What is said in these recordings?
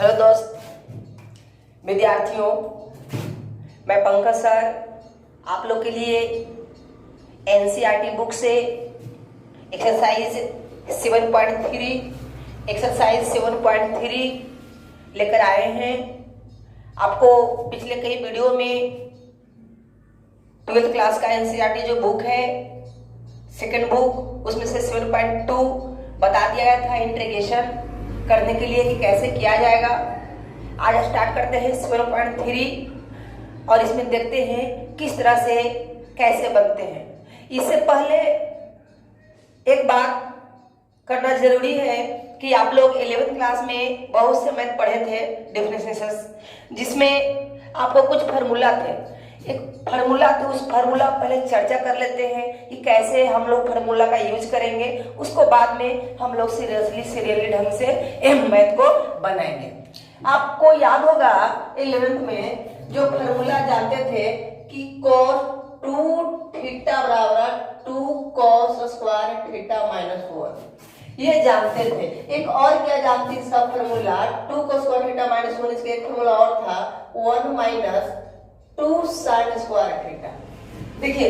Hello दोस्त विद्यार्थियों, मैं पंकज सर आप लोग के लिए एनसीईआरटी बुक से एक्सरसाइज 7.3 लेकर आए हैं। आपको पिछले कई वीडियो में 12th क्लास का एनसीईआरटी जो बुक है सेकंड बुक उसमें से 7.2 बता दिया गया था इंटीग्रेशन करने के लिए कि कैसे किया जाएगा। आज स्टार्ट करते हैं 7.3 और इसमें देखते हैं किस तरह से कैसे बनते हैं। इससे पहले एक बात करना जरूरी है कि आप लोग 11th क्लास में बहुत से मैथ पढ़े थे डिफरेंशिएशन, जिसमें आपको कुछ फार्मूला थे। एक फार्मूला तो उस फार्मूला पहले चर्चा कर लेते हैं कि कैसे हम लोग फार्मूला का यूज करेंगे, उसको बाद में हम लोग सीरियली ढंग से मैथ को बनाएंगे। आपको याद होगा 11th में जो फार्मूला जानते थे कि cos 2 थीटा बराबर 2 cos स्क्वायर थीटा माइनस 1, ये जानते थे। एक और क्या जानते इसका formula 2 cos square theta minus 1, इसका एक फार्मूला और था 1 माइनस 2 sin स्क्वायर थीटा। देखिए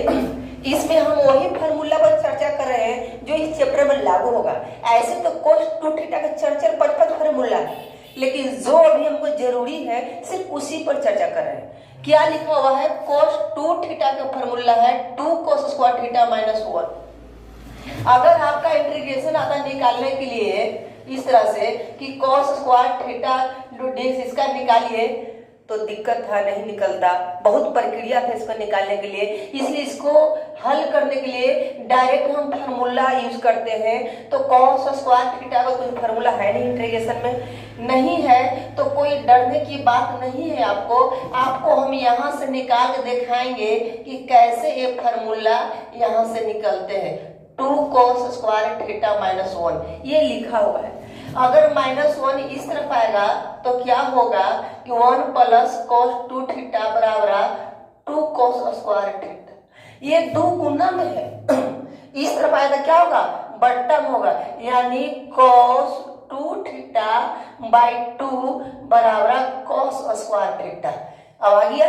इसमें हम वही फार्मूला पर चर्चा कर रहे हैं जो इस चैप्टर में लागू होगा। ऐसे तो cos 2 थीटा का 4-4-5 फार्मूला है, लेकिन जो अभी हमको जरूरी है सिर्फ उसी पर चर्चा कर रहे हैं। क्या लिखा हुआ है? cos 2 थीटा का फार्मूला है 2 cos स्क्वायर थीटा माइनस 1। अगर आपका इंटीग्रेशन आता निकालने के लिए इस तरह से कि cos स्क्वायर थीटा dx इसका निकालिए तो दिक्कत था, नहीं निकलता, बहुत प्रक्रिया था इसको निकालने के लिए। इसलिए इसको हल करने के लिए डायरेक्ट हम फार्मूला यूज करते हैं। तो cos स्क्वायर थीटा का कोई फार्मूला है नहीं, इंटीग्रेशन में नहीं है, तो कोई डरने की बात नहीं है। आपको हम यहाँ से निकाल के दिखाएंगे कि कैसे ये फार्मूला यहाँ से निकलते हैं। 2 cos स्क्वायर थीटा माइनस 1 ये लिखा हुआ है। अगर माइनस 1 इस तरफ आएगा तो क्या होगा कि 1 प्लस cos 2 थीटा बराबर 2 cos स्क्वायर थीटा। ये 2 गुना में है, इस तरफ आएगा क्या होगा? बट्टा में होगा, यानी cos 2 थीटा बाई 2 बराबर cos स्क्वायर थीटा। अब आ गया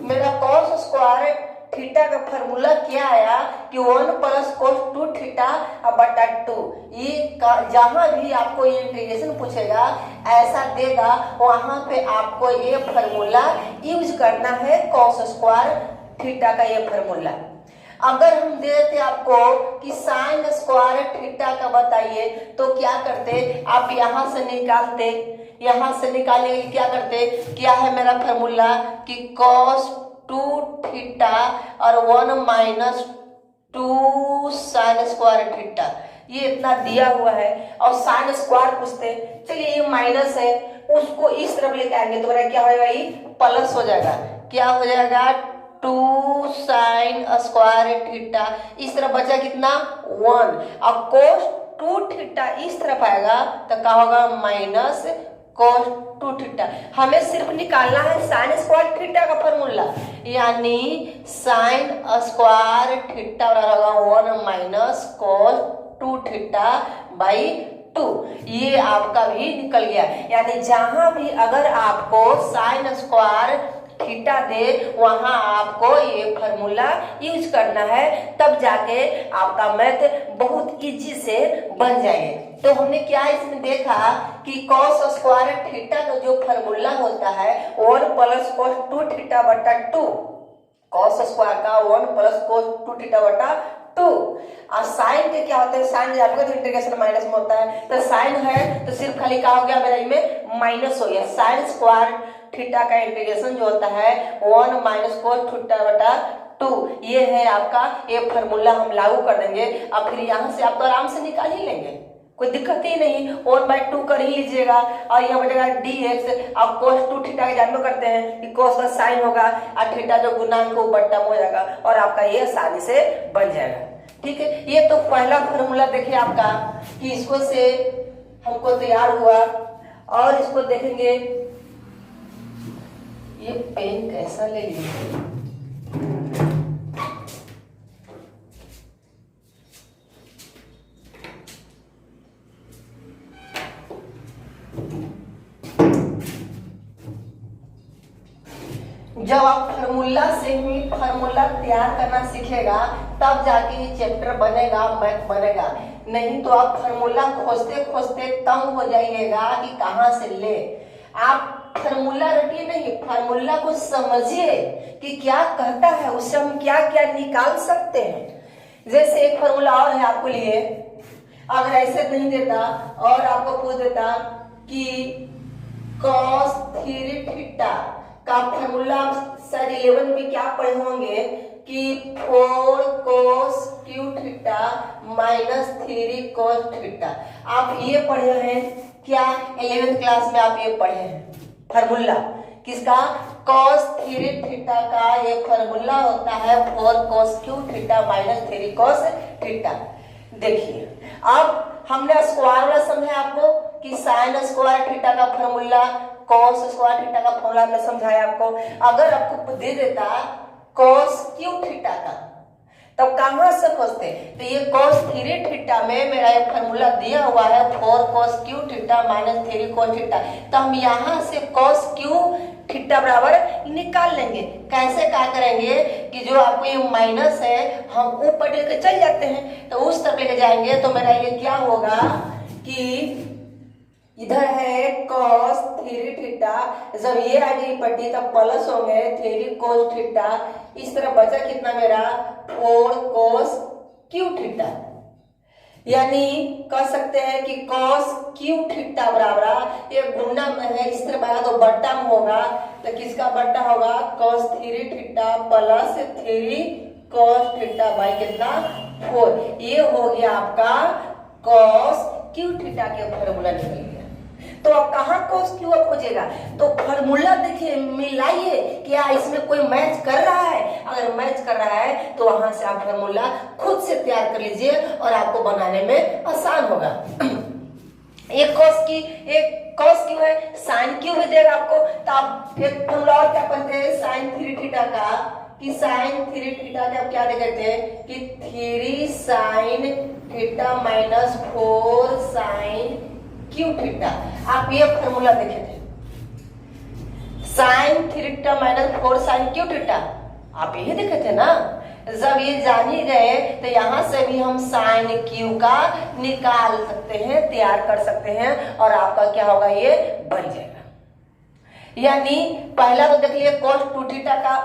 मेरा cos स्क्वायर थीटा का फार्मूला क्या आया कि 1 प्लस cos 2 थीटा बटा 2। ये जहां भी आपको ये इंटीग्रेशन पूछेगा ऐसा देगा, वहां पे आपको ये फार्मूला यूज करना है, cos स्क्वायर थीटा का ये फार्मूला। अगर हम दे देते आपको कि साइन स्क्वायर थीटा का बताइए तो क्या करते? आप यहां से निकालते, यहां से निकालने के क्या करते? क्या है मेरा फार्मूला कि cos 2 थीटा और 1 माइनस 2 साइन स्क्वायर थीटा, ये इतना दिया हुआ है और साइन स्क्वायर पूछते। चलिए ये माइनस है, उसको इस तरफ लेके आएंगे तो क्या होगा? ये प्लस हो जाएगा। क्या हो जाएगा? 2 साइन स्क्वायर थीटा। इस तरफ बचा कितना? 1। और cos 2 थीटा इस तरफ आएगा तो क्या होगा? Minus cos 2 theta. हमें सिर्फ निकालना है साइन स्क्वायर थीटा का फार्मूला, यानी साइन स्क्वायर थीटा बराबर 1 माइनस cos 2 थीटा बाई 2। ये आपका भी निकल गया। यानी जहां भी अगर आपको साइन स्क्वायर थीटा दे वहां आपको ये फार्मूला यूज करना है, तब जाके आपका मैथ बहुत इजी से बन जाएगा। तो हमने क्या इसमें देखा कि cos स्क्वायर थीटा का जो फार्मूला होता है 1 प्लस cos 2 थीटा बटा 2, cos स्क्वायर का 1 प्लस cos 2 थीटा बटा 2। और साइन के क्या होता है? साइन आपका तो इंटीग्रेशन माइनस में होता है, तो साइन है तो सिर्फ खाली क्या हो गया मेरा इसमें माइनस हो गया। साइन स्क्वायर थीटा का इंटीग्रेशन जो होता है 1 माइनस cos थीटा बटा 2, ये है आपका। ये फार्मूला हम लागू कर देंगे और फिर यहाँ से आप तो आराम से निकाल ही लेंगे, कोई दिक्कत ही नहीं। 1/2 कर ही लीजिएगा और यहाँ बचेगा dx। अब cos 2 थीटा के जानते करते हैं कि cos का साइन होगा और थीटा जो गुणांक को बट्टा में हो जाएगा और आपका ये आसानी से बन जाएगा। ठीक है, ये तो पहला फार्मूला देखिए आपका कि इसको से हमको तैयार हुआ। और इसको देखेंगे, ये पेन कैसा ले लीजिए। जब आप फार्मूला से ही फार्मूला तैयार करना सीखेगा तब जाके ये चैप्टर बनेगा, मैथ बनेगा। नहीं तो आप फार्मूला खोजते खोजते तंग हो जाइएगा कि कहाँ से ले। आप फार्मूला रटिए नहीं, फार्मूला को समझिए कि क्या कहता है, उससे हम क्या क्या निकाल सकते हैं। जैसे एक फार्मूला और है आपके लिए, अगर ऐसे नहीं देता और आपको पूछ देता कि cos 3 थीटा का फार्मूला शायद 11 में क्या पढ़े होंगे कि 4 cos cube theta minus 3 cos theta. आप ये पढ़े हैं क्या? 11th क्लास में आप ये पढ़े हैं फार्मूला किसका? cos 3 थीटा का ये फार्मूला होता है 4 cos cube theta minus 3 cos theta. देखिए अब हमने स्क्वायर वाला समझा आपको कि साइन स्क्वायर थीटा का फार्मूला, कॉस स्क्वायर थीटा का फार्मूला हमने समझाया आपको। अगर आपको दे देता कॉस क्यू थीटा का, तब कहां से खोजते? तो ये कॉस 3 थीटा में मेरा ये फार्मूला दिया हुआ है 4 cos Q theta minus 3 cos theta, तो हम यहां से कॉस क्यू थीटा बराबर निकाल लेंगे। कैसे क्या करेंगे कि जो आपको ये माइनस है हम ऊपर लेके चल जाते हैं, तो उस तरफ लेके जाएंगे तो मेरा ये क्या होगा कि इधर है cos 3 थीटा, जब ये आ गई पट्टी तब प्लस होंगे 3 cos थीटा। इस तरह बचा कितना मेरा 4 cos क्यू थीटा, यानी कह सकते हैं कि cos क्यू थीटा बराबर ये गुणा में है, इस तरह बना तो बट्टा में होगा, तो किसका बट्टा होगा? cos 3 theta plus 3 cos theta by कितना 4। ये हो गया आपका cos क्यू थीटा के फार्मूला निकल गया। तो अब कहाँ cos क्यू खोजेगा? तो फार्मूला देखिए मिलाइए, क्या इसमें कोई मैच कर रहा है? अगर मैच कर रहा है तो वहां से आप फार्मूला खुद से तैयार कर लीजिए और आपको बनाने में आसान होगा। एक cos क्यू है, साइन क्यू भी देगा आपको, तो आप एक फार्मूला और क्या पढ़ते हैं साइन 3 थीटा का, कि साइन 3 थीटा के आप क्या दे कहते हैं कि 3 sine theta minus 4 sine cube theta. आप ये फार्मूला देखे थे, sine 3 theta minus 4 sine cube theta, आप यही देखे थे ना। जब ये जान ही गए तो यहां से भी हम साइन क्यू का निकाल सकते हैं, तैयार कर सकते हैं, और आपका क्या होगा ये बन जाएगा। यानी पहला तो देख लिए cos 2 थीटा का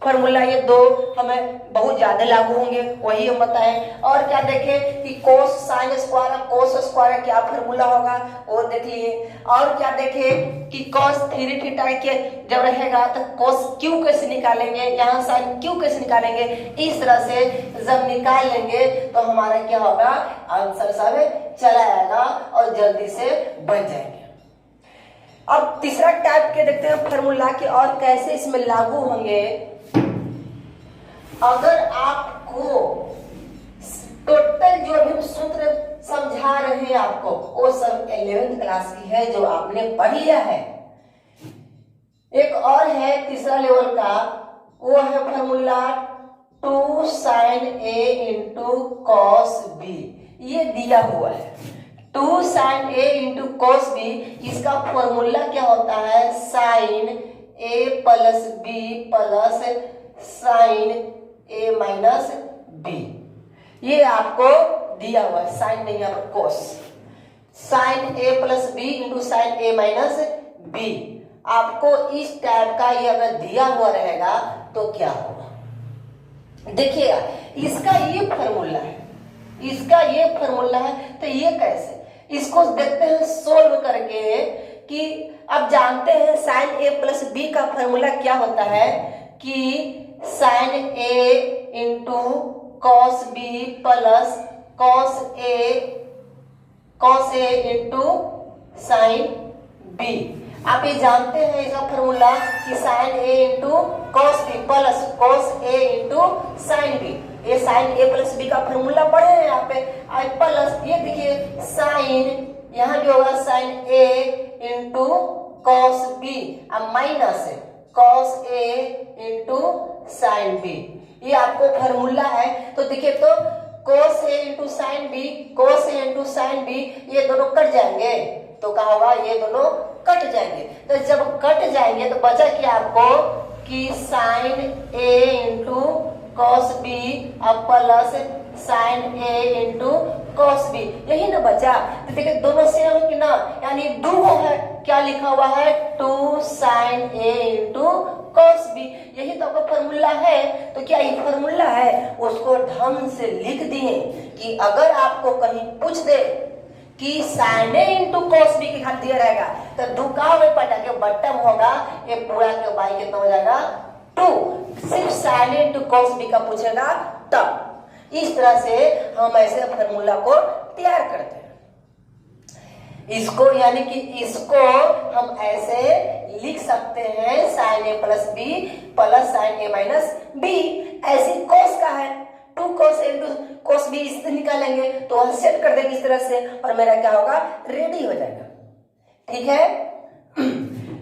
फार्मूला, ये दो हमें बहुत ज्यादा लागू होंगे, वही हम बताएं। और क्या देखें कि cos sine square cos square क्या फार्मूला होगा वो देख लिए। और क्या देखें कि cos 3 थीटा के जब रहेगा तो cos क्यू कैसे निकालेंगे, यहाँ साइन क्यू कैसे निकालेंगे। इस तरह से जब निकाल लेंगे तो हमारा क्या होगा, आंसर सब चला आएगा और जल्दी से बन जाएंगे। अब तीसरा टाइप के देखते हैं फार्मूला के और कैसे इसमें लागू होंगे। अगर आपको टोटल जो भी सूत्र समझा रहे हैं आपको वो सब 11th क्लास की है जो आपने पढ़ लिया है। एक और है तीसरा लेवल का, वो है फार्मूला 2 साइन ए इंटू कॉस बी। ये दिया हुआ है 2 साइन ए इंटू कॉस बी। इसका फॉर्मूला क्या होता है? Sign A plus B plus sine A minus B. ये आपको दिया हुआ है, साइन नहीं है cos, sign A plus B into sine A minus B. आपको इस टाइप का ये अगर दिया हुआ रहेगा तो क्या होगा देखिएगा। इसका ये फार्मूला है, इसका ये फार्मूला है, तो ये कैसे, इसको देखते हैं सोल्व करके कि अब जानते हैं साइन ए प्लस बी का फार्मूला क्या होता है कि साइन ए into cos b plus cos ए इंटू साइन बी। आप ये जानते हैं इसका फार्मूला कि साइन ए into cos b plus cos ए इंटू साइन बी। ये साइन ए प्लस बी का फार्मूला पढ़े हैं यहाँ पे। प्लस ये देखिए साइन, यहाँ भी होगा साइन ए इंटू कॉस बी, अब माइनस कॉस ए इंटू साइन बी। ये आपको फार्मूला है। तो देखिए तो cos a into sine B, cos a into sine B, ये दोनों कट जाएंगे तो क्या होगा, ये दोनों कट जाएंगे। तो जब कट जाएंगे तो बचा क्या आपको कि साइन ए इंटू कॉस बी अब प्लस साइन ए इंटू कॉस बी, यही ना बचा। तो देखिए दोनों सेम है कि ना, यानी दो है, क्या लिखा हुआ है 2 साइन ए इंटू कॉस बी, यही तो आपका फॉर्मूला है। तो क्या ये फॉर्मूला है, उसको ढंग से लिख दिए कि अगर आपको कहीं पूछ दे कि साइन ए इंटू कॉस बी के खातिर दिया रहेगा तो दो का में पटा के बट्टम होगा, ये पूरा के बाई कितना हो जाएगा 2, सिर्फ साइन ए इंटू कॉस बी का पूछेगा तब। इस तरह से हम ऐसे फॉर्मूला को तैयार करते हैं। इसको यानी कि इसको हम ऐसे लिख सकते हैं sine A plus B plus sine A minus B, ऐसे कॉस का है 2 cos ए इंटू cos बी, इससे निकालेंगे तो हम सेट कर देंगे इस तरह से और मेरा क्या होगा रेडी हो जाएगा। ठीक है,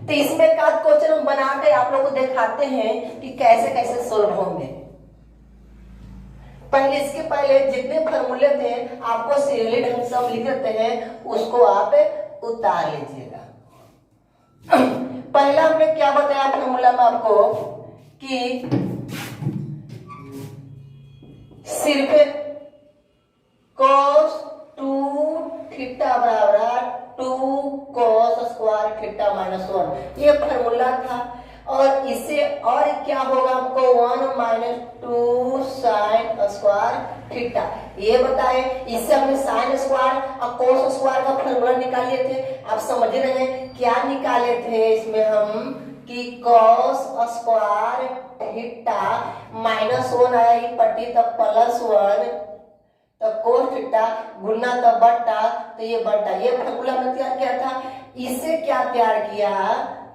तो इसमें का क्वेश्चन हम बना के आप लोगों को दिखाते हैं कि कैसे कैसे सोल्व होंगे। पहले इसके पहले जितने फॉर्मूले थे आपको सीरियली ढंग से हम लिख देते हैं, उसको आप उतार लीजिएगा। पहला हमने क्या बताया फॉर्मूला में आपको कि सिर्फ cos 2 थीटा बराबर 2 cos स्क्वायर थीटा माइनस 1, ये फॉर्मूला था। और इससे और क्या होगा हमको 1 माइनस 2 साइन स्क्वायर थीटा, ये बताए। इससे हमने साइन स्क्वायर और कोस स्क्वायर का फॉर्मूला निकाले थे, आप समझ रहे हैं क्या निकाले थे इसमें हम कि cos स्क्वायर थीटा माइनस 1 आया ही पट्टी तब प्लस 1 तब कोस थीटा गुना तब बट्टा, तो ये बट्टा, ये फॉर्मूला में तैयार किया था। इससे क्या तैयार किया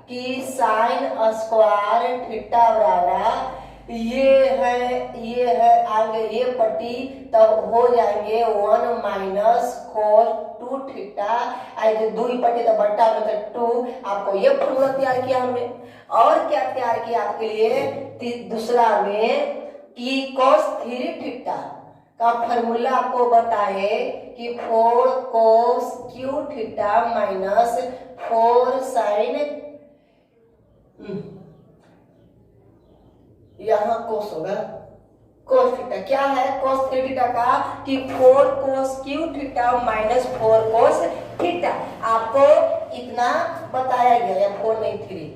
कि साइन स्क्वायर थीटा बराबर ये है आगे ये पट्टी तब हो जाएंगे 1 माइनस कोस 2 थीटा, आगे 2 पट्टी तब बट्टा मतलब 2। आपको ये फॉर्मूला तैयार किया हमने। और क्या तैयार किया आपके लिए दूसरा में कि cos 3 थीटा का फॉर्मूला आपको बताए कि 4 cos cube theta minus 4 sine, यहां कोस होगा कोस थीटा, क्या है cos 3 थीटा का कि 4 cos cube theta minus 4 cos theta. आपको इतना बताया गया है 4 नहीं 3,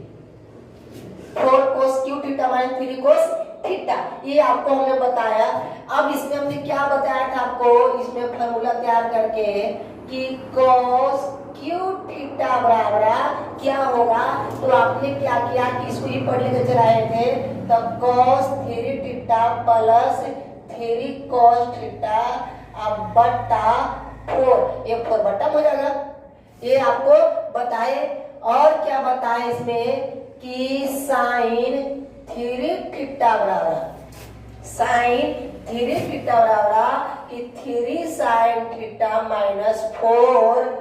4 cos cube theta minus 3 cos theta, ये आपको हमने बताया। अब इसमें हमने क्या बताया था आपको, इसमें फॉर्मूला तैयार करके कि cos क्यू थीटा बराबर क्या होगा, तो आपने क्या किया कि इसको ही पढ़ लेकर चलाए थे, तब cos 3 theta plus 3 cos theta अब बट्टा 4, ये 4 बट्टा हो जाएगा, ये आपको बताए। और क्या बताए इसमें कि साइन 3 थीटा बराबर साइन 3 थीटा बराबर कि 3 sine theta minus 4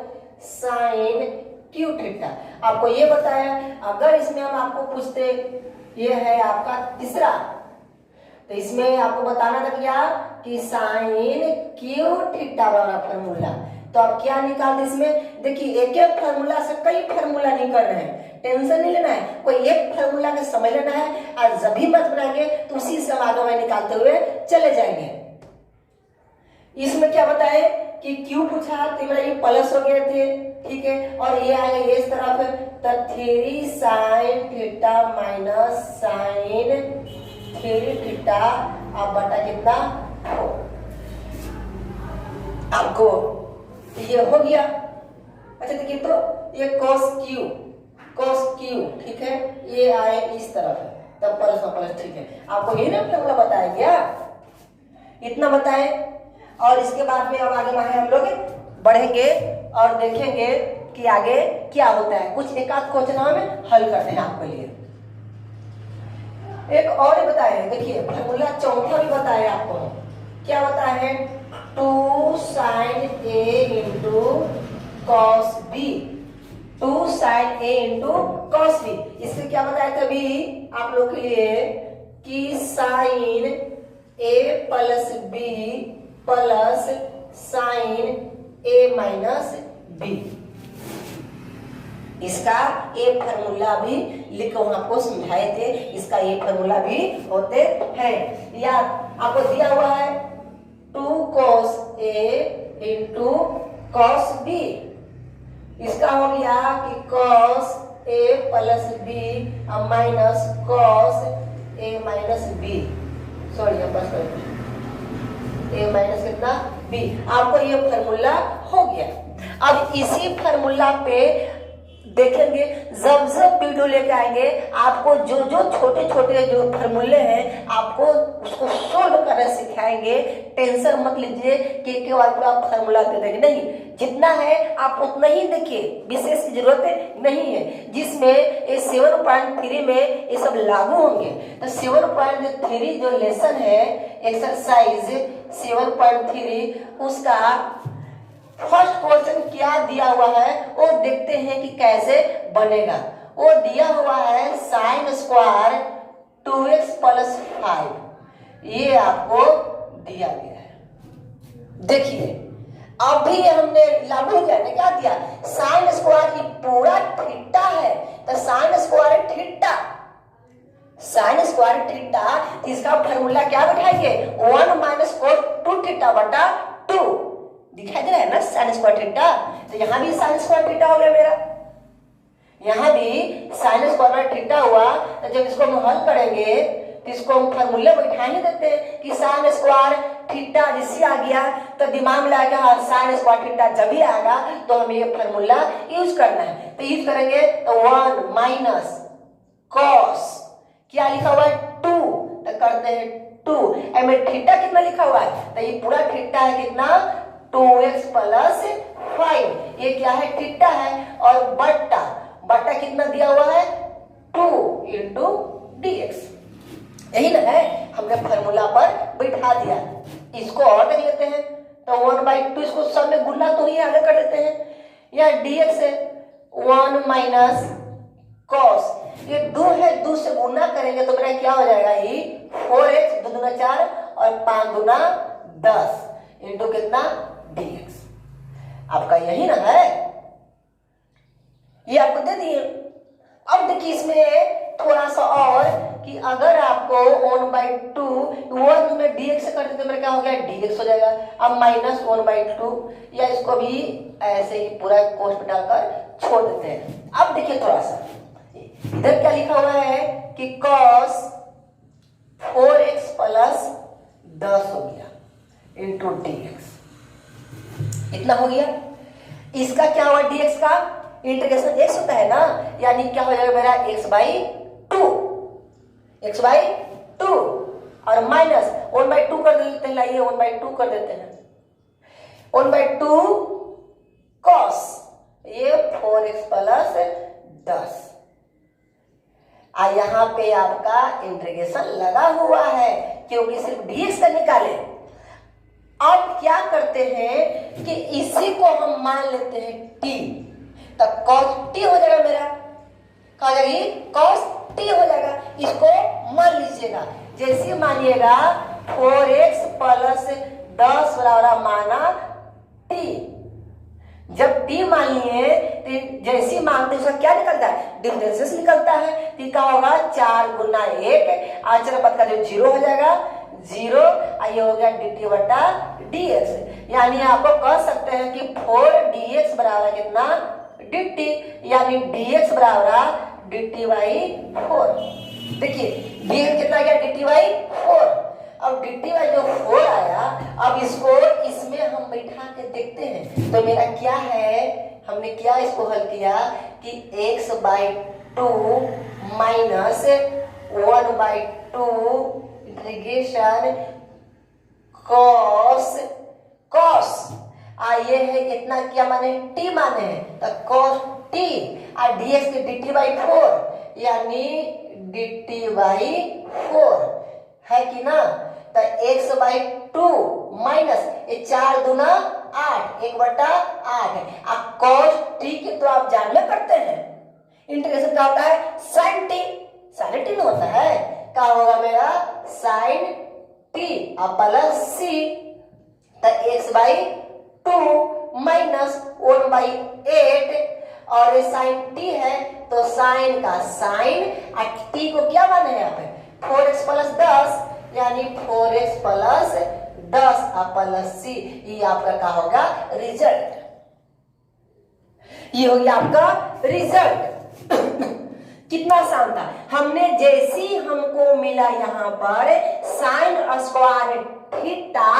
sine cube theta, आपको ये बताया। अगर इसमें हम आपको पूछते, ये है आपका तीसरा, तो इसमें आपको बताना था क्या कि साइन क्यू थीटा वाला फॉर्मूला, तो आप क्या निकालते इसमें, देखिए एक एक फॉर्मूला से कई फॉर्मूला नहीं कर रहे हैं, टेंशन नहीं लेना है, कोई एक फॉर्मूला के समझ लेना है और जब भी मत बनाएंगे तो उसी से आगे में निकालते हुए चले जाएंगे। इसमें क्या बताए कि क्यू पूछा तो मेरा ये प्लस हो गए थे, ठीक है, और ये आएगा इस तरफ तो 3 sine theta minus sine 3 theta अब बटा कितना आपको ये हो गया। अच्छा देखिए तो ये cos क्यू ठीक है, ये आए इस तरफ तब प्लस, ठीक है, आपको यही ना फॉर्मूला बताया गया, इतना बताए। और इसके बाद में अब आगे बढ़े हम लोग बढ़ेंगे और देखेंगे कि आगे क्या होता है। कुछ एक आध क्वेश्चन हम हल करते हैं आपके लिए। एक और बताए, देखिए फॉर्मूला चौथा भी बताया आपको, क्या बताया है 2 साइन ए इंटू कॉस बी, 2 साइन ए इंटू कॉस बी। इससे क्या बताया था अभी आप लोग के लिए कि sine A plus B plus sine A minus B, इसका ये फार्मूला भी लिख के आपको समझाए थे, इसका ये फार्मूला भी होते हैं। या आपको दिया हुआ है 2 cos A into cos B, इसका हो गया कि cos A plus B minus cos A minus B, sorry बस A माइनस कितना B। आपको ये फार्मूला हो गया। अब इसी फार्मूला पे देखेंगे, जब जब वीडियो लेके आएंगे आपको जो जो छोटे छोटे जो फार्मूले हैं आपको उसको सोल्व करना सिखाएंगे। टेंशन मत लीजिए कि आप फार्मूला दे देंगे, नहीं, जितना है आप उतना ही देखिए, विशेष की जरूरत नहीं है। जिसमें ये 7.3 में ये सब लागू होंगे। तो 7.3 जो लेसन है एक्सरसाइज 7.3 उसका फर्स्ट क्वेश्चन क्या दिया हुआ है वो देखते हैं कि कैसे बनेगा। वो दिया हुआ है साइन स्क्वायर 2x प्लस 5, ये आपको दिया गया है। देखिए अभी हमने लागू हो गया, क्या दिया, साइन स्क्वायर की पूरा थीटा है, तो sine square theta, sine square theta, इसका फार्मूला क्या बैठाएंगे 1 माइनस cos 2 थीटा बटा 2, दिखाई दे रहा है ना साइन स्क्वायर थीटा। तो यहाँ भी साइन स्क्वायर थीटा हो गया मेरा, यहाँ भी साइन स्क्वायर थीटा हुआ। तो जब इसको हम हल करेंगे तो इसको हम फार्मूले बैठा ही देते हैं कि साइन स्क्वायर थीटा जिससे आ गया तो दिमाग में लाएगा हाँ साइन स्क्वायर थीटा जब भी आएगा तो हमें ये फार्मूला यूज करना है। तो यूज करेंगे तो 1 माइनस कॉस क्या लिखा हुआ है 2, तो करते हैं 2, एम थीटा कितना लिखा हुआ है, तो ये पूरा थीटा है कितना 2x प्लस 5, ये क्या है थीटा है, और बट्टा बट्टा कितना दिया हुआ है 2 इंटू dx, यही ना है, हमने फार्मूला पर बैठा दिया। इसको और देख लेते हैं तो 1/2 इसको सब में गुना तो ही आगे कर देते हैं, या dx है 1 माइनस cos, ये 2 है 2 से गुना करेंगे तो मेरा क्या हो जाएगा, ये 4x 2 दूना 4 और 5 दूना 10 इंटू कितना dx, आपका यही ना है, ये आपको दे दिए। अब देखिए इसमें थोड़ा सा और कि अगर आपको 1/2 1 में dx से कर देते तो मेरा क्या हो गया dx हो जाएगा। अब माइनस 1/2, या इसको भी ऐसे ही पूरा कोष्ठ में डालकर छोड़ देते हैं। अब देखिए थोड़ा सा इधर क्या लिखा हुआ है कि cos 4x प्लस 10 हो गया इंटू dx, इतना हो गया। इसका क्या हुआ dx का इंटीग्रेशन x होता है ना, यानी क्या हो जाएगा मेरा x/2, x/2 और माइनस 1/2 कर देते हैं, लाइए 1/2 कर देते हैं, 1/2 cos ये 4x प्लस 10, यहाँ पे आपका इंटीग्रेशन लगा हुआ है क्योंकि सिर्फ dx का निकाले। अब क्या करते हैं कि इसी को हम मान लेते हैं t, तो cos t हो जाएगा मेरा, क्या हो जाएगी cos t हो जाएगा। इसको मान लीजिएगा, जैसे मानिएगा 4x प्लस 10 बराबर माना t, जब t मान लिए तो जैसे मानते उसका क्या निकलता है डिफरेंसेस निकलता है, तो क्या होगा 4 गुना 1 आचरण पद का जो 0 हो जाएगा 0, ये हो गया dt बटा dx, यानी आपको कह सकते हैं कि 4dx बराबर कितना dt, यानी dx बराबर dt/4। देखिए dx कितना गया dt/4, अब dt जो 4 आया, अब इसको इसमें हम बैठा के देखते हैं तो मेरा क्या है, हमने क्या इसको हल किया कि x/2 माइनस 1/2 इंटीग्रेशन cos ये है इतना क्या माने t माने हैं, तो cos t और dx के dt/4 यानी dt/4 है कि ना। तो x/2 माइनस ये 4 दूना 8 1/8, अब cos t की तो आप जानना करते हैं इंटीग्रेशन क्या होता है sin t होता है, क्या होगा मेरा sin t अब प्लस c, तो x/2 माइनस 1/8 और ये साइन टी है तो साइन का साइन, टी को क्या माने यहाँ पे 4x प्लस 10 यानी 4x प्लस 10 प्लस सी। ये आपका क्या होगा रिजल्ट, ये हो गया आपका रिजल्ट। कितना आसान था। हमने जैसी हमको मिला यहाँ पर साइन स्क्वायर थीटा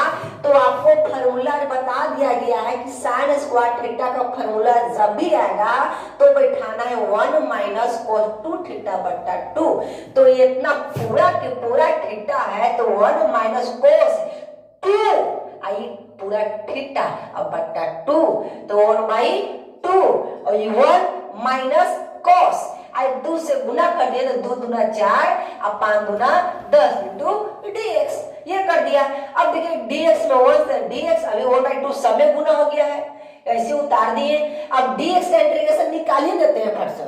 तो आपको फॉर्मूला बता दिया गया है कि साइन स्क्वायर थीटा का फॉर्मूला जब भी आएगा तो बैठाना है 1 माइनस कोस 2 थीटा बट्टा 2। तो ये इतना पूरा के पूरा थीटा है तो 1 माइनस कोस 2 आई पूरा थीटा अब बट्टा 2 तो 1 बाई 2 और ये 1 माइनस कोस आई 2 से गुना कर दिया तो 2 दूना 4 अब 5 दूना 10 इंटू dx ये कर दिया। अब देखिए dx में 1 से dx अभी 1/2 सब में गुना हो गया है, ऐसे उतार दिए। अब dx का इंटीग्रेशन निकाल ही देते हैं फट से।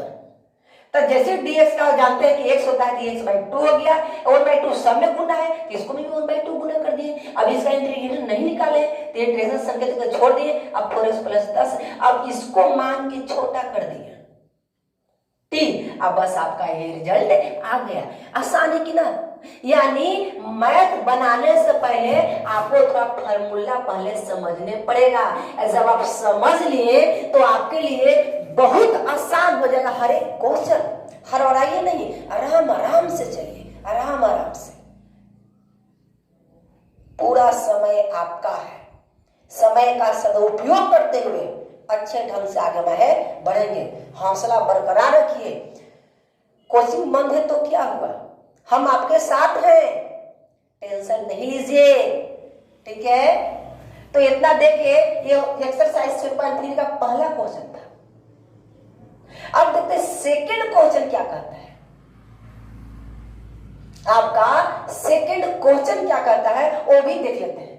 तो जैसे dx का जानते हैं कि x होता है तो x/2 हो गया, 1/2 सब में गुना है तो इसको भी 1/2 गुना कर दिए। अब इसका इंटीग्रेशन नहीं निकाले तो इंटीग्रेशन संकेत को छोड़ दिए। अब 4x प्लस 10 अब इसको मान के छोटा कर दिए टी। अब बस आपका ये रिजल्ट आ गया। आसान है कि ना। यानी मैथ बनाने से पहले आपको थोड़ा फॉर्मूला पहले समझने पड़ेगा। जब आप समझ लिए तो आपके लिए बहुत आसान हो जाएगा हर एक क्वेश्चन। हड़बड़ाइए नहीं, आराम आराम से चलिए, आराम आराम से। पूरा समय आपका है, समय का सदुपयोग करते हुए अच्छे ढंग से आगे बढ़ेंगे। हौसला बरकरार रखिए। कोचिंग बंद है तो क्या हुआ, हम आपके साथ हैं, टेंशन नहीं लीजिए, ठीक है। तो इतना देखिए ये एक्सरसाइज 3.3 का पहला क्वेश्चन था। अब देखते हैं सेकंड क्वेश्चन क्या कहता है। आपका सेकंड क्वेश्चन क्या कहता है वो भी देख लेते हैं।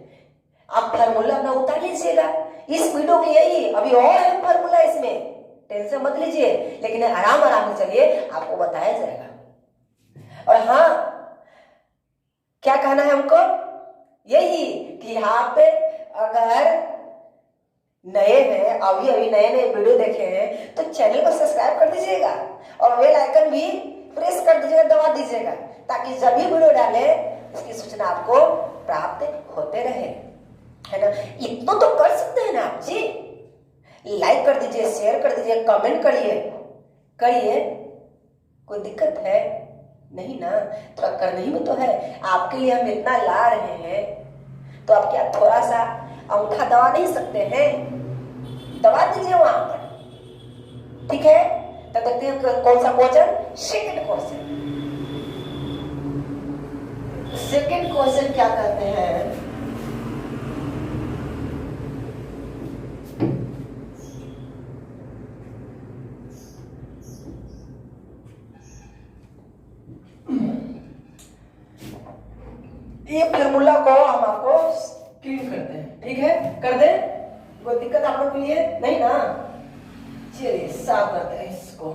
आप फार्मूला अपना उतार लीजिएगा। इस वीडियो के यही अभी और है फार्मूला, इसमें टेंशन मत लीजिए, लेकिन आराम आराम से चलिए, आपको बताया जाएगा। और हाँ, क्या कहना है हमको, यही कि यहाँ पे अगर नए हैं, अभी अभी नए नए वीडियो देखे हैं तो चैनल को सब्सक्राइब कर दीजिएगा और बेल आइकन भी प्रेस कर दीजिएगा, दबा दीजिएगा, ताकि जब भी वीडियो डाले उसकी सूचना आपको प्राप्त होते रहे, है ना। इतना तो कर सकते हैं ना आप जी। लाइक कर दीजिए, शेयर कर दीजिए, कमेंट करिए। कोई दिक्कत है नहीं ना, थोड़ा करने ही में तो है। आपके लिए हम इतना ला रहे हैं तो आप क्या थोड़ा सा अंगूठा दबा नहीं सकते हैं, दबा दीजिए वहां पर, ठीक है। तब देखते हैं कौन सा question, second question. Second question क्या कहते हैं, ये फार्मूला को हम आपको क्लीन करते हैं, ठीक है। कर दे, कोई दिक्कत आप लोग के लिए नहीं ना। चलिए साफ करते हैं इसको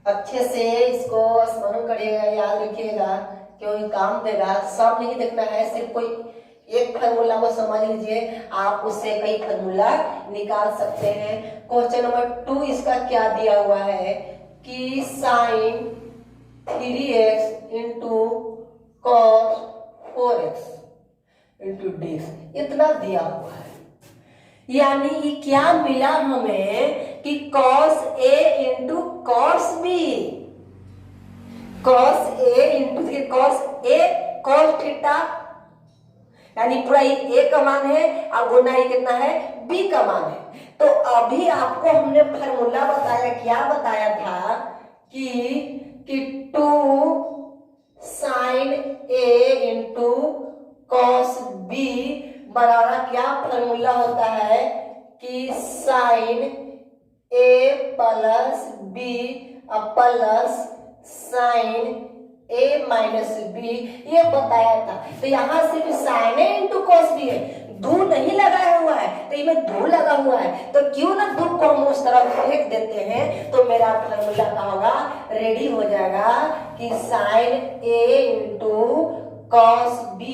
अच्छे से। इसको स्मरण करिएगा, याद रखिएगा, क्योंकि काम देगा। सब नहीं देखना है, सिर्फ कोई एक फार्मूला को समझ लीजिए, आप उससे कई फार्मूला निकाल सकते हैं। क्वेश्चन नंबर 2 इसका क्या दिया हुआ है कि sine 3x into cos 4x into dx इतना दिया हुआ है। यानी ये क्या मिला हमें कि cos a into cos b, cos a into cos a cos theta, यानी पूरा a का मान है और गुना ये कितना है b का मान है। तो अभी आपको हमने फार्मूला बताया, क्या बताया था कि 2 sine a into cos b बराबर क्या फार्मूला होता है कि sine a plus b plus sine a minus b, ये बताया था। तो यहाँ सिर्फ sine a into cos b है, दो नहीं लगाया हुआ है, तो इसमें दो लगा हुआ है। तो क्यों ना दो को हम उस तरफ फेंक देते हैं, तो मेरा फार्मूला क्या होगा, रेडी हो जाएगा कि sine a into cos b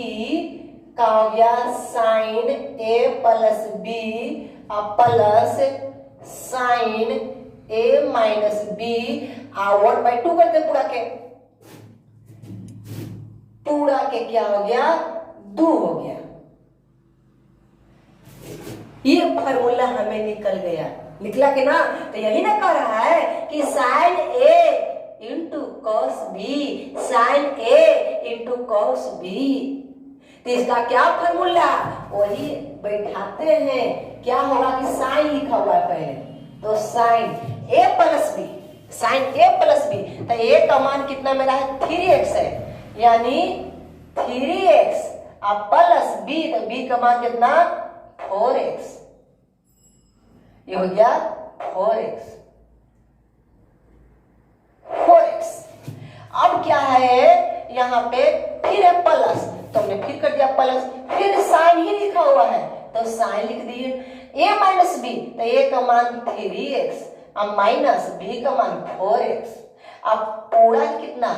का हो गया sine A plus B plus sine A minus B 1/2 करते पूरा के क्या हो गया 2 हो गया। ये फॉर्मूला हमें निकल गया, निकला कि ना। तो यही ना कह रहा है कि साइन ए इंटू कॉस बी, साइन ए इंटू कॉस बी। तो इसका क्या फॉर्मूला वही बैठाते हैं। क्या होगा कि साइन लिखा हुआ है पहले, तो साइन ए प्लस बी, साइन ए प्लस बी। तो ए का मान कितना मेरा है 3x है, यानी 3x अब प्लस बी, तो बी का मान कितना 4x। ये हो गया 4x। अब क्या है यहाँ पे फिर है प्लस, तो हमने फिर कर दिया प्लस, फिर साइन ही लिखा हुआ है तो साइन लिख दिए। a माइनस बी, तो a का मान 3x अब माइनस b का मान 4x। अब पूरा कितना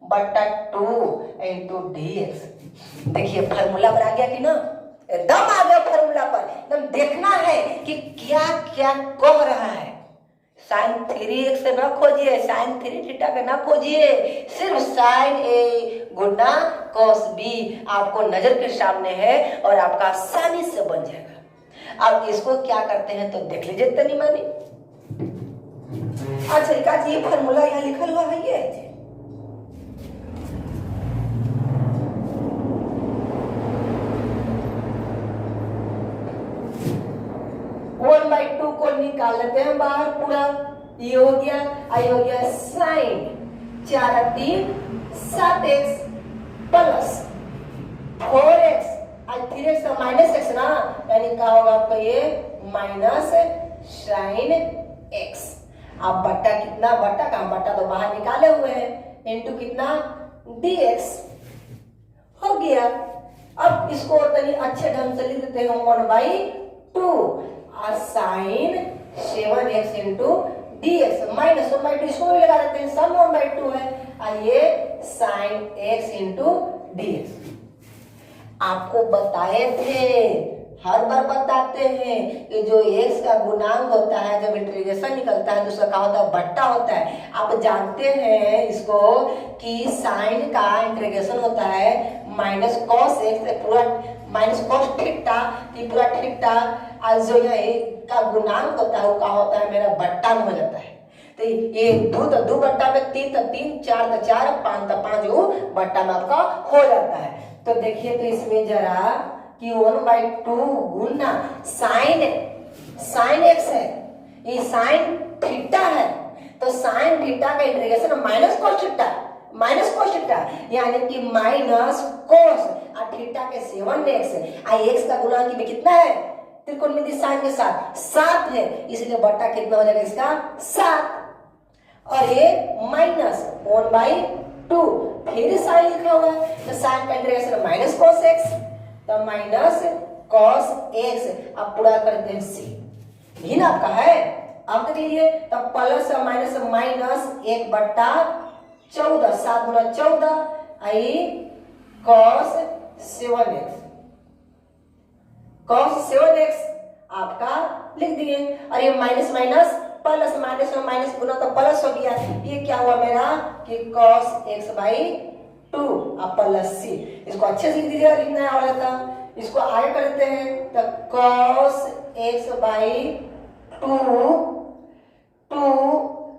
बटा 2 इंटू dx। देखिए फार्मूला पर आ गया कि ना, एकदम आ गया फार्मूला पर। एकदम देखना है कि क्या क्या कह रहा है। साइन 3x से ना खोजिए, साइन 3 थीटा का ना खोजिए, सिर्फ साइन ए गुना कॉस बी आपको नजर के सामने है और आपका आसानी से बन जाएगा। अब इसको क्या करते हैं तो देख लीजिए तनी मानी। अच्छा ये फॉर्मूला यहाँ लिखल हुआ है, ये 1/2 को निकाल लेते हैं बाहर पूरा। ये हो गया, आई हो गया साइन 4 3 7x प्लस 4x और 3x का माइनस x ना, यानी क्या होगा आपका ये माइनस साइन x। अब बट्टा कितना, बट्टा कहाँ, बट्टा तो बाहर निकाले हुए हैं, इंटू कितना dx हो गया। अब इसको तनी अच्छे ढंग से लिख देते हैं 1/2 sign 7x into dx minus 1/2, इसको भी लगा देते हैं, सम 1/2 है और ये साइन x इंटू dx। आपको बताए थे, हर बार बताते हैं कि जो x का गुणांक होता है जब इंटीग्रेशन निकलता है तो उसका क्या होता है बट्टा होता है। आप जानते हैं इसको कि साइन का इंटीग्रेशन होता है माइनस कॉस x पूरा माइनस कॉस थीटा, ये पूरा थीटा और जो ये का गुणांक होता है वो क्या होता है मेरा बट्टा में हो जाता है। तो ये 2 तो 2 बट्टा में 3 तो 3, 4 तो 4, 5 तो 5 वो बट्टा में आपका हो जाता है। तो देखिए तो इसमें जरा कि 1/2 गुना साइन x है, ये साइन थीटा है, तो साइन थीटा का इंटीग्रेशन माइनस कॉस थीटा यानी कि माइनस कॉस और थीटा के 7x है। x का गुणांक में कितना है त्रिकोणमिति साइन के साथ 7 है, इसलिए बट्टा कितना हो जाएगा इसका 7 और ये माइनस 1/2 फिर साइन लिखा हुआ है, तो साइन का इंटीग्रेशन माइनस कॉस x, तो माइनस कॉस x। अब पूरा करते हैं c, यही ना आपका है। अब तक लीजिए तब प्लस और minus minus 1/14, 7 Guna 14 I cos 7x आपका लिख दिए। और ये माइनस माइनस प्लस, माइनस में माइनस गुना तो प्लस हो गया। ये क्या हुआ मेरा कि cos x/2 अब प्लस c। इसको अच्छे से लिख दीजिएगा, लिखना है वाला था। इसको आगे करते हैं तो cos x/2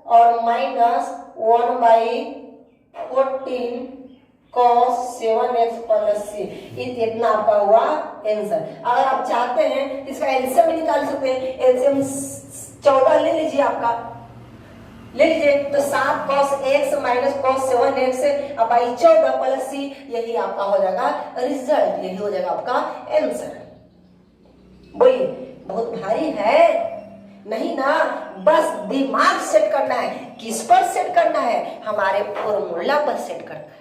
और minus 1/14 cos 7x plus c। इतना आपका हुआ आंसर। अगर आप चाहते हैं इसका एलसीएम भी निकाल सकते हैं, एलसीएम 14 ले लीजिए, आपका ले लीजिए तो 7 cos x minus cos 7x अब 14 प्लस c, यही आपका हो जाएगा रिजल्ट, यही हो जाएगा आपका आंसर। बोलिए बहुत भारी है नहीं ना, बस दिमाग सेट करना है। किस पर सेट करना है, हमारे फॉर्मूला पर सेट करना है।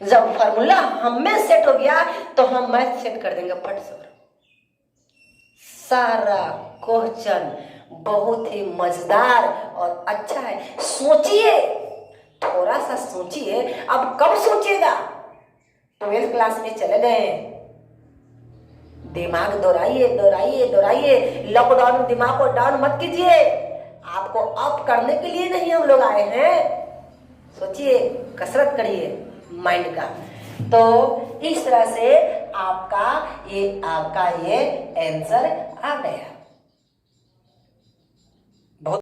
जब फॉर्मूला हमें सेट हो गया तो हम मैथ सेट कर देंगे फट से। सारा क्वेश्चन बहुत ही मजेदार और अच्छा है। सोचिए, थोड़ा सा सोचिए। अब कब सोचिएगा 12th क्लास में चले गए हैं। दिमाग दोहराइए दोहराइए दोहराइए, लॉकडाउन दिमाग को डाउन मत कीजिए, आपको अप करने के लिए नहीं हम लोग आए हैं। सोचिए, कसरत करिए माइंड का। तो इस तरह से आपका ये आंसर आ गया।